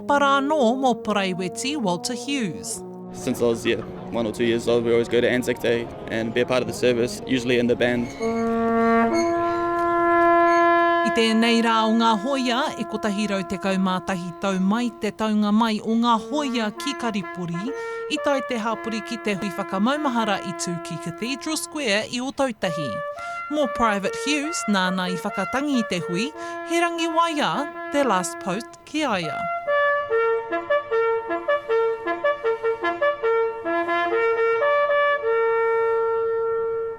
hāpara anō mō Private Walter Hughes. Since I was 1 or 2 years old, we always go to ANZAC Day and be a part of the service, usually in the band. I tēnei rā o Ngā Hōia, e kotahi rau te kaumātahi tau mai te taunga mai o Ngā Hōia ki Karipuri, i tai te hapuri ki te hui whakamaumahara i tū ki Cathedral Square i Ōtautahi. Mō Private Hughes, nāna i whakatangi i te hui, he rangi waia, the last post ki aia.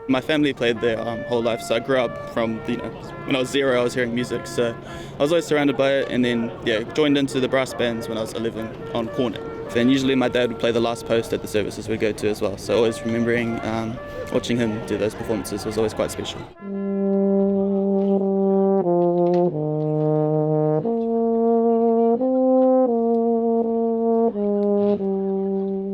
My family played their whole life, so I grew up from, when I was 0, I was hearing music, so I was always surrounded by it, and then, joined into the brass bands when I was 11 on cornet. Then usually my dad would play the last post at the services we'd go to as well, so always remembering watching him do those performances was always quite special.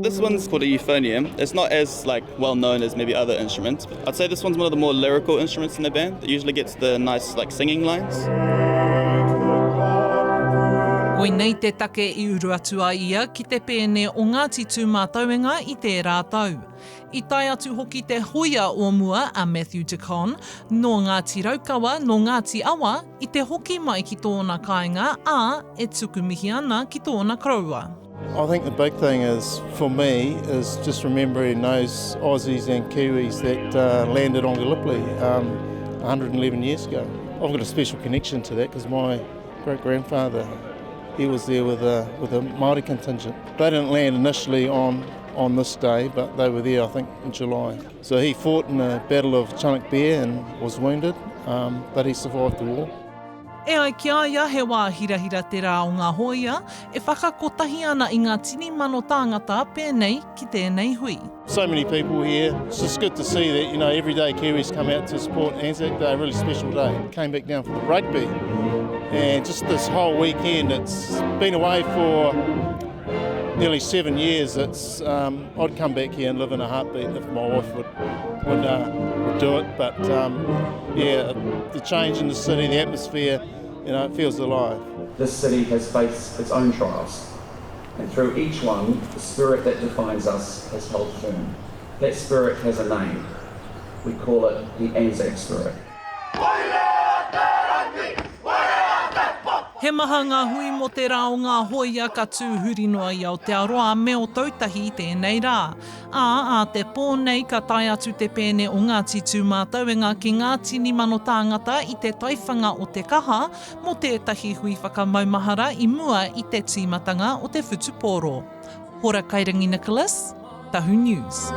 This one's called a euphonium. It's not as well known as maybe other instruments. I'd say this one's one of the more lyrical instruments in the band. It usually gets the nice singing lines. Koe nei te take I uru atua ia ki Te Pēne o Ngāti Tūmatauenga I te rātou. I tai atu hoki te hoia o mua a Matthew Decon, no Ngāti Raukawa, no Ngāti Awa, I te hoki mai ki tōna kāinga, a e tuku mihi ana ki tōna kraua. I think the big thing is, for me, is just remembering those Aussies and Kiwis that landed on Gallipoli 111 years ago. I've got a special connection to that because my great-grandfather, he was there with a Māori contingent. They didn't land initially on this day, but they were there, I think, in July. So he fought in the Battle of Chunuk Bair and was wounded, but he survived the war. E ai ki aia he wā hirahira te rā o Ngā Hōia, e whakakotahi ana I ngā tini mano tāngata pēnei ki tēnei hui. So many people here. It's just good to see that, everyday Kiwis come out to support ANZAC Day, a really special day. Came back down for the rugby. And just this whole weekend, it's been away for nearly 7 years. I'd come back here and live in a heartbeat if my wife would do it. But the change in the city, the atmosphere, it feels alive. This city has faced its own trials, and through each one, the spirit that defines us has held firm. That spirit has a name. We call it the ANZAC spirit. He maha ngā hui mo te rā o Ngā Hōia ka tūhuri noa I Aotearoa me Ōtautahi tēnei rā. A te pōnei ka tai atu Te Pēne o Ngāti Tūmatauenga ki ngā tini mano tāngata I te taiwhanga o te kaha mo tētahi hui whakamaumahara I mua I te tīmatanga o te whutu puoro. Hora Kairangi Nicholas, Tahu News.